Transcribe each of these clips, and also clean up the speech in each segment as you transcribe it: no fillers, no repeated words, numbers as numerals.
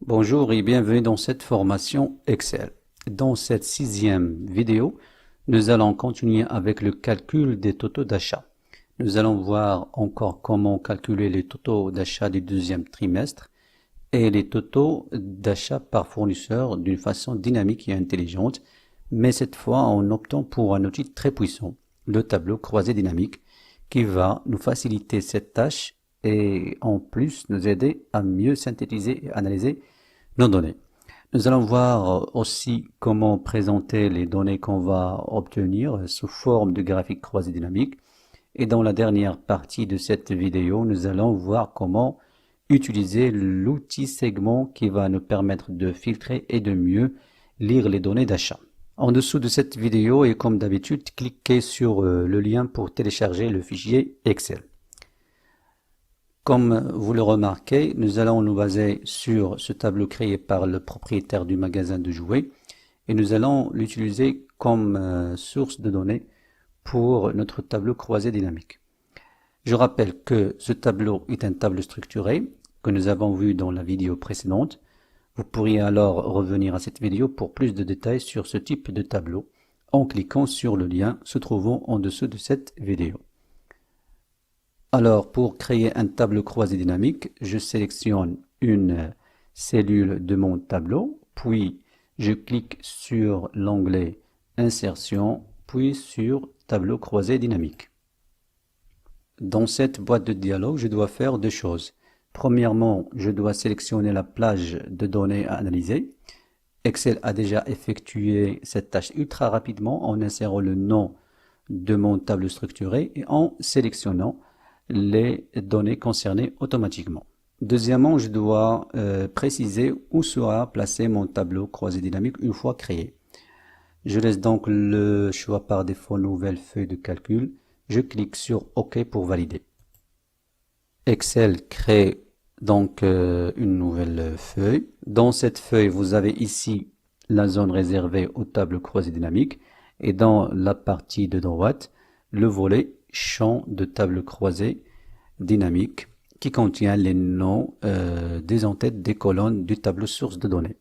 Bonjour et bienvenue dans cette formation Excel. Dans cette 6e vidéo, nous allons continuer avec le calcul des totaux d'achat. Nous allons voir encore comment calculer les totaux d'achat du deuxième trimestre et les totaux d'achat par fournisseur d'une façon dynamique et intelligente, mais cette fois en optant pour un outil très puissant, le tableau croisé dynamique, qui va nous faciliter cette tâche et en plus nous aider à mieux synthétiser et analyser nos données. Nous allons voir aussi comment présenter les données qu'on va obtenir sous forme de graphique croisé dynamique. Et dans la dernière partie de cette vidéo, nous allons voir comment utiliser l'outil segment qui va nous permettre de filtrer et de mieux lire les données d'achat. En dessous de cette vidéo et comme d'habitude, cliquez sur le lien pour télécharger le fichier Excel. Comme vous le remarquez, nous allons nous baser sur ce tableau créé par le propriétaire du magasin de jouets et nous allons l'utiliser comme source de données pour notre tableau croisé dynamique. Je rappelle que ce tableau est un tableau structuré que nous avons vu dans la vidéo précédente. Vous pourriez alors revenir à cette vidéo pour plus de détails sur ce type de tableau en cliquant sur le lien se trouvant en dessous de cette vidéo. Alors, pour créer un tableau croisé dynamique, je sélectionne une cellule de mon tableau, puis je clique sur l'onglet Insertion, puis sur Tableau croisé dynamique. Dans cette boîte de dialogue, je dois faire deux choses. Premièrement, je dois sélectionner la plage de données à analyser. Excel a déjà effectué cette tâche ultra rapidement en insérant le nom de mon tableau structuré et en sélectionnant les données concernées automatiquement. Deuxièmement, je dois préciser où sera placé mon tableau croisé dynamique une fois créé. Je laisse donc le choix par défaut nouvelle feuille de calcul. Je clique sur OK pour valider. Excel crée donc une nouvelle feuille. Dans cette feuille, vous avez ici la zone réservée au tableau croisé dynamique et dans la partie de droite, le volet champ de table croisée dynamique qui contient les noms des entêtes des colonnes du tableau source de données.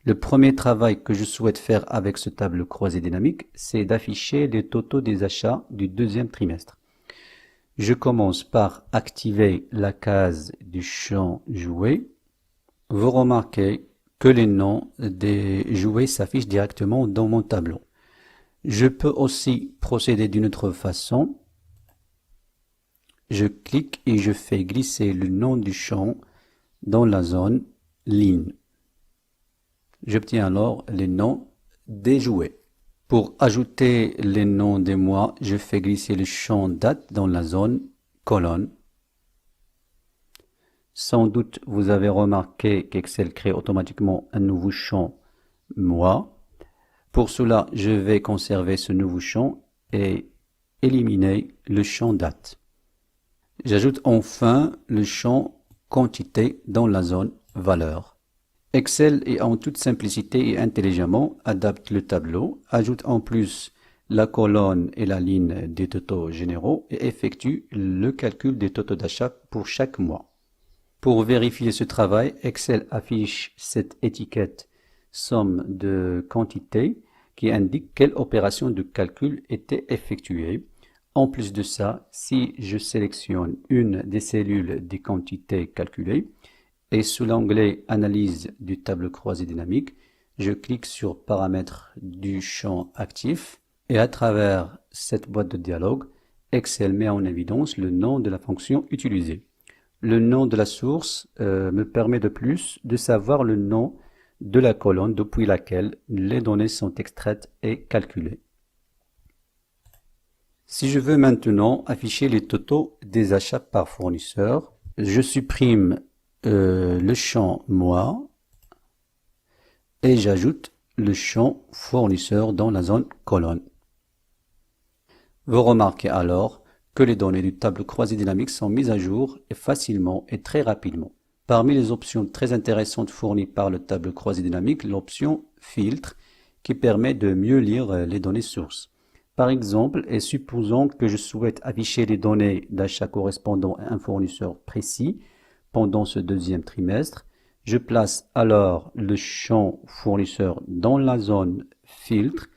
Le premier travail que je souhaite faire avec ce tableau croisé dynamique, c'est d'afficher les totaux des achats du deuxième trimestre. Je commence par activer la case du champ jouets. Vous remarquez que les noms des jouets s'affichent directement dans mon tableau. Je peux aussi procéder d'une autre façon. Je clique et je fais glisser le nom du champ dans la zone ligne. J'obtiens alors les noms des jouets. Pour ajouter les noms des mois, je fais glisser le champ date dans la zone colonne. Sans doute, vous avez remarqué qu'Excel crée automatiquement un nouveau champ mois. Pour cela, je vais conserver ce nouveau champ et éliminer le champ date. J'ajoute enfin le champ quantité dans la zone valeur. Excel et en toute simplicité et intelligemment adapte le tableau, ajoute en plus la colonne et la ligne des totaux généraux et effectue le calcul des totaux d'achat pour chaque mois. Pour vérifier ce travail, Excel affiche cette étiquette somme de quantité qui indique quelle opération de calcul était effectuée. En plus de ça, si je sélectionne une des cellules des quantités calculées et sous l'onglet Analyse du tableau croisé dynamique, je clique sur Paramètres du champ actif et à travers cette boîte de dialogue, Excel met en évidence le nom de la fonction utilisée. Le nom de la source me permet de plus de savoir le nom de la colonne depuis laquelle les données sont extraites et calculées. Si je veux maintenant afficher les totaux des achats par fournisseur, je supprime le champ mois et j'ajoute le champ fournisseur dans la zone colonne. Vous remarquez alors que les données du tableau croisé dynamique sont mises à jour et facilement et très rapidement. Parmi les options très intéressantes fournies par le tableau croisé dynamique, l'option filtre qui permet de mieux lire les données sources. Par exemple, et supposons que je souhaite afficher les données d'achat correspondant à un fournisseur précis pendant ce deuxième trimestre, Je place alors le champ fournisseur dans la zone filtre,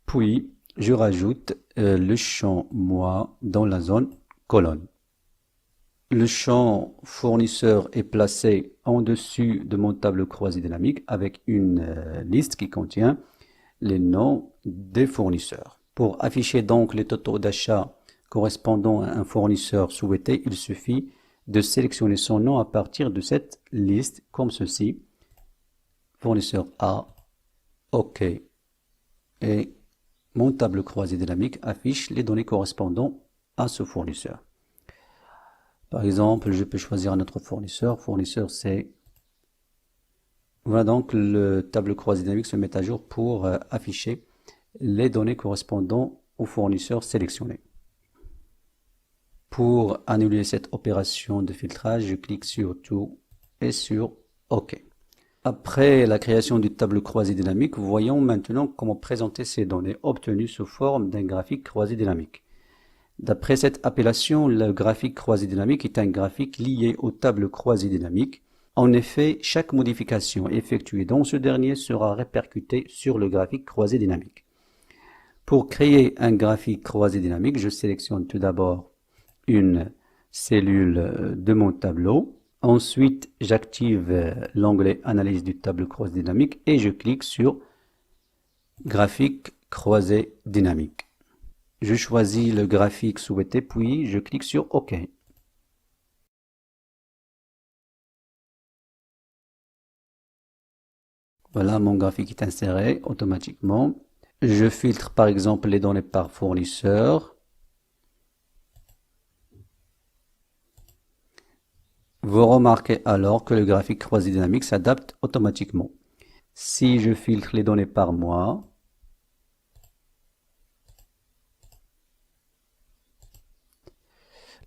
puis je rajoute le champ mois dans la zone colonne. Le champ fournisseur est placé en dessus de mon tableau croisé dynamique avec une liste qui contient les noms des fournisseurs. Pour afficher donc les totaux d'achat correspondant à un fournisseur souhaité, il suffit de sélectionner son nom à partir de cette liste, comme ceci. Fournisseur A, OK. Et mon tableau croisé dynamique affiche les données correspondant à ce fournisseur. Par exemple, je peux choisir un autre fournisseur. Fournisseur C. Voilà donc le tableau croisé dynamique se met à jour pour afficher les données correspondant au fournisseur sélectionné. Pour annuler cette opération de filtrage, je clique sur tout et sur OK. Après la création du tableau croisé dynamique, voyons maintenant comment présenter ces données obtenues sous forme d'un graphique croisé dynamique. D'après cette appellation, le graphique croisé dynamique est un graphique lié au tableau croisé dynamique. En effet, chaque modification effectuée dans ce dernier sera répercutée sur le graphique croisé dynamique. Pour créer un graphique croisé dynamique, je sélectionne tout d'abord une cellule de mon tableau. Ensuite, j'active l'onglet Analyse du tableau croisé dynamique et je clique sur Graphique croisé dynamique. Je choisis le graphique souhaité, puis je clique sur OK. Voilà, mon graphique est inséré automatiquement. Je filtre par exemple les données par fournisseur. Vous remarquez alors que le graphique croisé dynamique s'adapte automatiquement. Si je filtre les données par mois,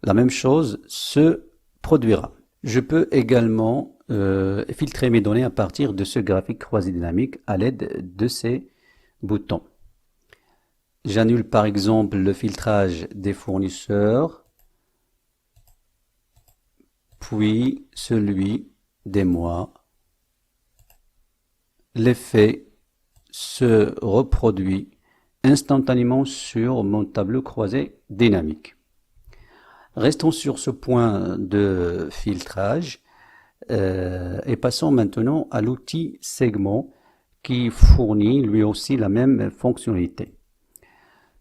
la même chose se produira. Je peux également filtrer mes données à partir de ce graphique croisé dynamique à l'aide de ces boutons. J'annule par exemple le filtrage des fournisseurs, puis celui des mois. L'effet se reproduit instantanément sur mon tableau croisé dynamique. Restons sur ce point de filtrage et passons maintenant à l'outil segment qui fournit lui aussi la même fonctionnalité.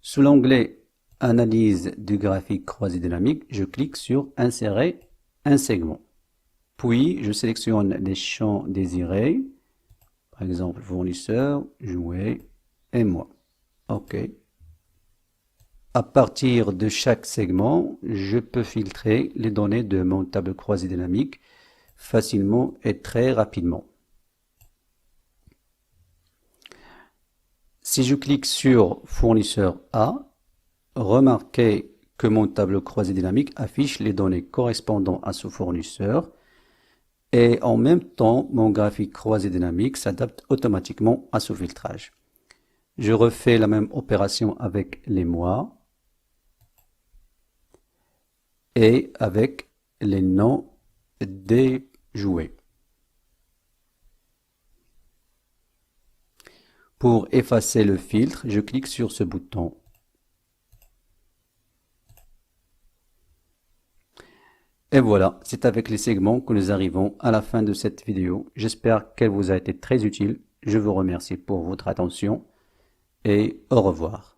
Sous l'onglet Analyse du graphique croisé dynamique, je clique sur Insérer un segment. Puis je sélectionne les champs désirés, par exemple fournisseur, jouet et mois. OK. À partir de chaque segment, je peux filtrer les données de mon tableau croisé dynamique facilement et très rapidement. Si je clique sur fournisseur A, remarquez que mon tableau croisé dynamique affiche les données correspondant à ce fournisseur et en même temps, mon graphique croisé dynamique s'adapte automatiquement à ce filtrage. Je refais la même opération avec les mois et avec les noms des jouets. Pour effacer le filtre, je clique sur ce bouton. Et voilà, c'est avec les segments que nous arrivons à la fin de cette vidéo. J'espère qu'elle vous a été très utile. Je vous remercie pour votre attention et au revoir.